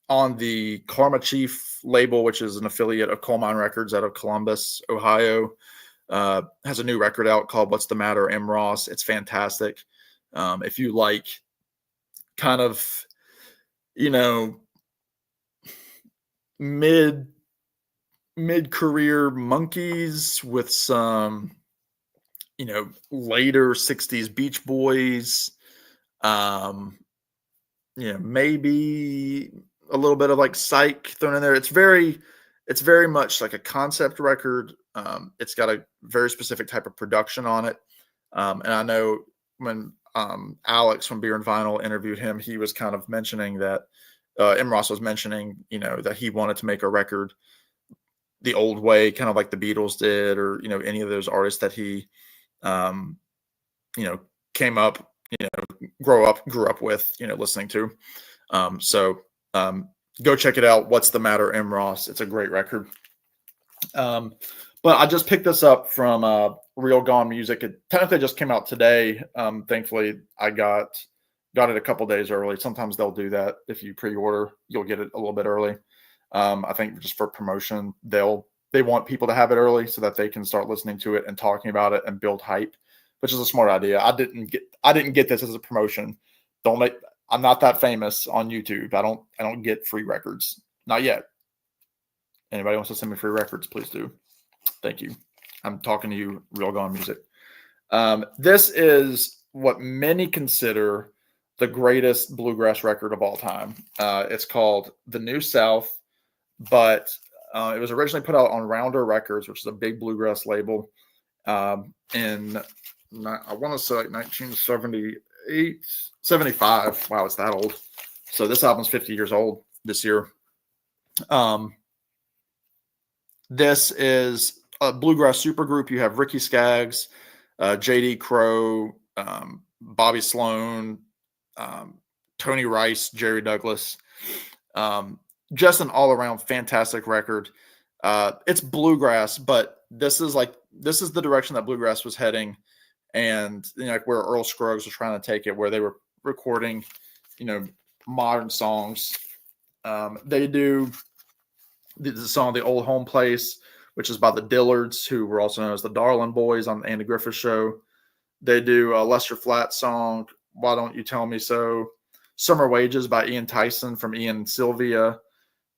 on the Karma Chief label, which is an affiliate of Coal Mine Records out of Columbus, Ohio, has a new record out called What's the Matter, M. Ross. It's fantastic. If you like kind of, mid-career Monkees with some, later 60s Beach Boys, maybe a little bit of Psych thrown in there. It's very much like a concept record. It's got a very specific type of production on it. And I know when Alex from Beer and Vinyl interviewed him, he was kind of mentioning that M. Ross was mentioning, that he wanted to make a record the old way, kind of like the Beatles did, or, any of those artists that he, came up, grew up with, listening to. Go check it out. What's the Matter, M. Ross? It's a great record. But I just picked this up from Real Gone Music. It technically just came out today. Thankfully, I got it a couple days early. Sometimes they'll do that. If you pre-order, you'll get it a little bit early. I think just for promotion, they'll they want people to have it early so that they can start listening to it and talking about it and build hype, which is a smart idea. I didn't get this as a promotion. I'm not that famous on YouTube. I don't get free records. Not yet. Anybody wants to send me free records, please do. Thank you. I'm talking to you, Real Gone Music. This is what many consider the greatest bluegrass record of all time. It's called The New South, but it was originally put out on Rounder Records, which is a big bluegrass label, in, I want to say, like 1978, 75. Wow, it's that old. So this album's 50 years old this year. This is a bluegrass supergroup. You have Ricky Skaggs, J.D. Crowe, Bobby Sloan, Tony Rice, Jerry Douglas. Just an all-around fantastic record. It's bluegrass, but this is the direction that bluegrass was heading, and like where Earl Scruggs was trying to take it, where they were recording, modern songs. They do the song "The Old Home Place," which is by the Dillards, who were also known as the Darlin' Boys on the Andy Griffith Show. They do a Lester Flatt song, "Why Don't You Tell Me So?" "Summer Wages" by Ian Tyson from Ian and Sylvia.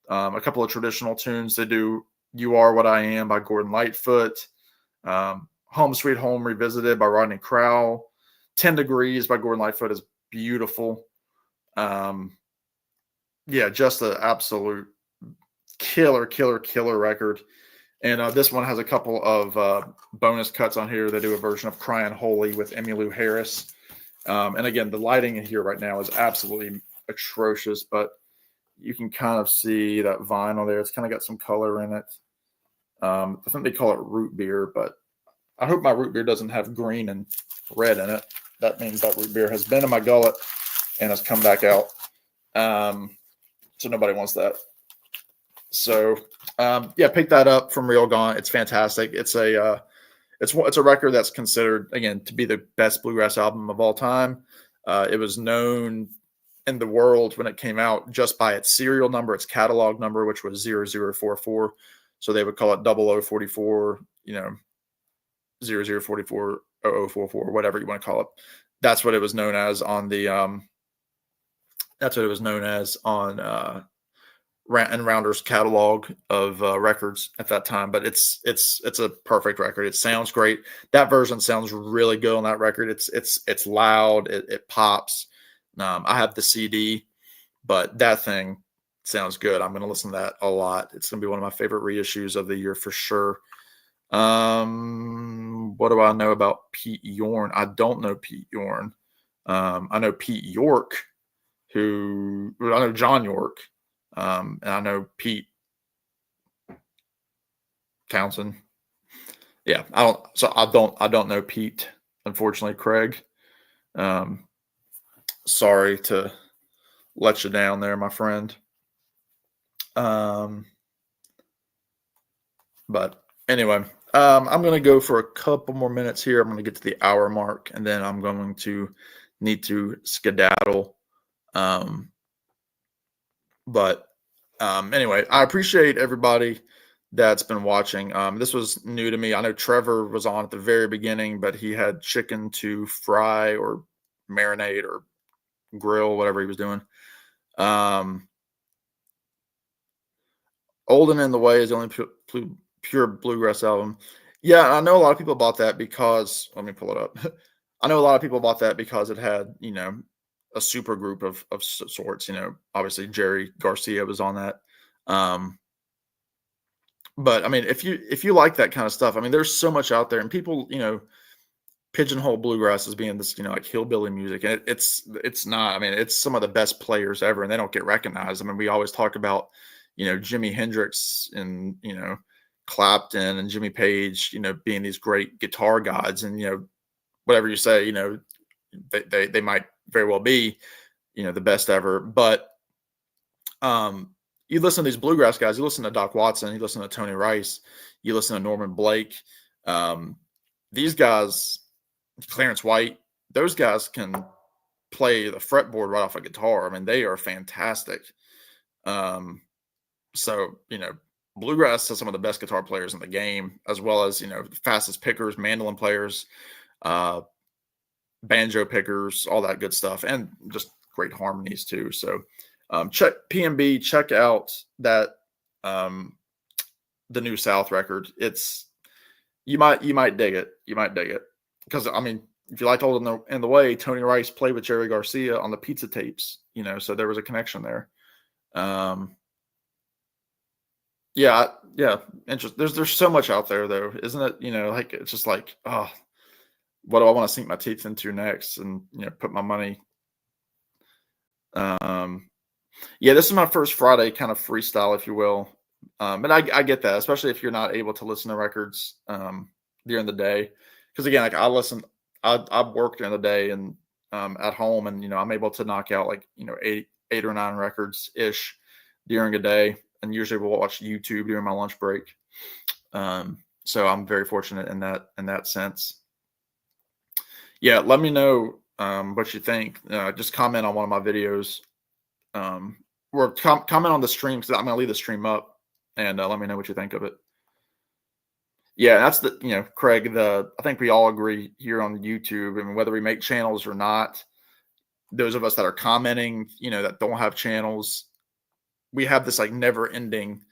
A couple of traditional tunes. They do "You Are What I Am" by Gordon Lightfoot. "Home Sweet Home" Revisited by Rodney Crowell. 10 Degrees by Gordon Lightfoot is beautiful. Just an absolute killer record. And this one has a couple of bonus cuts on here. They do a version of "Crying Holy" with Emmylou Harris. And again, the lighting in here right now is absolutely atrocious, but you can kind of see that vinyl there. It's kind of got some color in it. I think they call it root beer, but I hope my root beer doesn't have green and red in it. That means that root beer has been in my gullet and has come back out. So nobody wants that. So pick that up from Real Gone. It's fantastic. It's a record that's considered, again, to be the best bluegrass album of all time. It was known in the world when it came out just by its serial number, its catalog number, which was 0044. So they would call it 0044, 0044, 0044, whatever you want to call it. That's what it was known as on the and Rounder's catalog of records at that time. But it's a perfect record. It sounds great. That version sounds really good on that record. It's loud. It pops. I have the CD, but that thing sounds good. I'm going to listen to that a lot. It's going to be one of my favorite reissues of the year for sure. What do I know about Pete Yorn? I don't know Pete Yorn. I know Pete York, I know John York. And I know Pete Townsend. Yeah, I don't know Pete, unfortunately, Craig. Sorry to let you down there, my friend. But anyway, I'm going to go for a couple more minutes here. I'm going to get to the hour mark, and then I'm going to need to skedaddle. Anyway, I appreciate everybody that's been watching. This was new to me. I know Trevor was on at the very beginning, but he had chicken to fry or marinate or grill, whatever he was doing. Old and in the Way is the only pure bluegrass album. Yeah, I know a lot of people bought that because, let me pull it up. I know a lot of people bought that because it had, a super group of sorts. Obviously Jerry Garcia was on that. But I mean, if you like that kind of stuff, I mean, there's so much out there, and people, pigeonhole bluegrass as being this, like hillbilly music, and it's not. I mean, it's some of the best players ever, and they don't get recognized. I mean, we always talk about, Jimi Hendrix and Clapton and Jimmy Page, being these great guitar gods, and whatever you say, they might very well be, the best ever. But you listen to these bluegrass guys, you listen to Doc Watson, you listen to Tony Rice, you listen to Norman Blake. These guys, Clarence White, those guys can play the fretboard right off a guitar. I mean, they are fantastic. So, Bluegrass has some of the best guitar players in the game, as well as, fastest pickers, mandolin players, banjo pickers, all that good stuff, and just great harmonies too. So check PNB, check out that the New South record. It's you might dig it. You might dig it because if you liked Old in the Way, Tony Rice played with Jerry Garcia on the Pizza tapes. So there was a connection there. Yeah. Interesting. There's so much out there though, isn't it? It's just like, oh, what do I want to sink my teeth into next? And put my money. This is my first Friday kind of freestyle, if you will. And I get that, especially if you're not able to listen to records during the day, because again, like I work during the day and at home, and I'm able to knock out like 8 or 9 records ish during a day, and usually we'll watch YouTube during my lunch break. So I'm very fortunate in that sense. Yeah, let me know what you think. Just comment on one of my videos, or comment on the stream, because I'm going to leave the stream up, and let me know what you think of it. Yeah, that's Craig, I think we all agree here on YouTube, and whether we make channels or not, those of us that are commenting, that don't have channels, we have this like never ending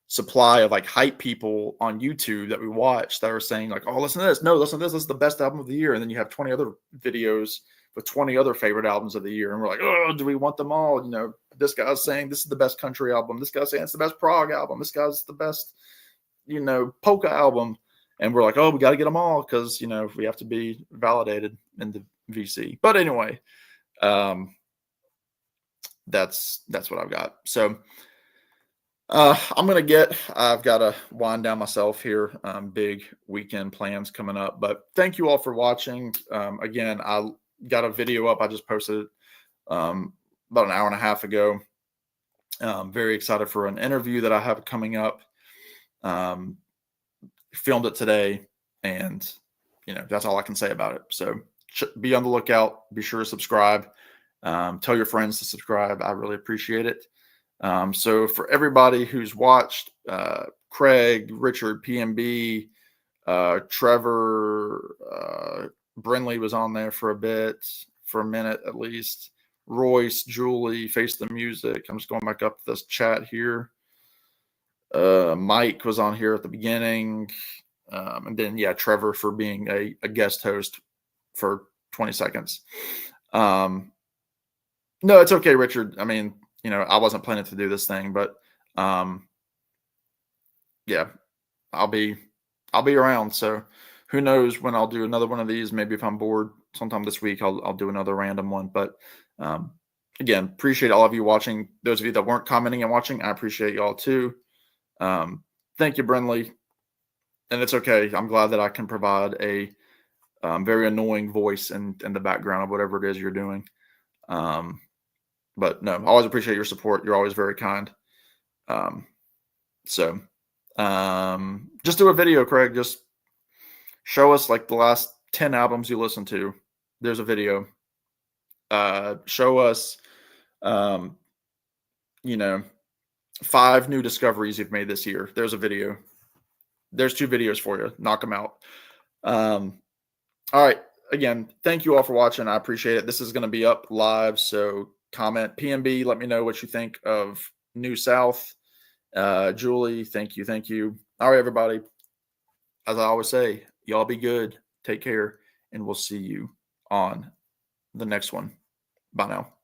supply of like hype people on YouTube that we watch that are saying like, oh, listen to this. No, listen to this. This is the best album of the year. And then you have 20 other videos with 20 other favorite albums of the year. And we're like, oh, do we want them all? This guy's saying this is the best country album. This guy's saying it's the best prog album. This guy's the best, polka album. And we're like, oh, we got to get them all because, we have to be validated in the VC. But anyway, that's what I've got. So I've got to wind down myself here. Big weekend plans coming up, but thank you all for watching. Again, I got a video up. I just posted it about an hour and a half ago. Very excited for an interview that I have coming up. Filmed it today, and that's all I can say about it. So be on the lookout. Be sure to subscribe. Tell your friends to subscribe. I really appreciate it. So for everybody who's watched, Craig, Richard, PNB, Trevor, Brinley was on there for a minute at least. Royce, Julie, Face the Music. I'm just going back up to this chat here. Mike was on here at the beginning. And then, Trevor for being a guest host for 20 seconds. No, it's okay, Richard. I wasn't planning to do this thing, but I'll be around. So who knows when I'll do another one of these? Maybe if I'm bored sometime this week, I'll do another random one. But again, appreciate all of you watching. Those of you that weren't commenting and watching, I appreciate y'all too. Thank you, Brinley. And it's okay. I'm glad that I can provide a very annoying voice in the background of whatever it is you're doing. But no, I always appreciate your support. You're always very kind. So just do a video, Craig. Just show us like the last 10 albums you listened to. There's a video. Show us, 5 new discoveries you've made this year. There's a video. There's 2 videos for you. Knock them out. All right. Again, thank you all for watching. I appreciate it. This is going to be up live, so comment. PNB, let me know what you think of New South. Julie, thank you. All right, everybody. As I always say, y'all be good. Take care, and we'll see you on the next one. Bye now.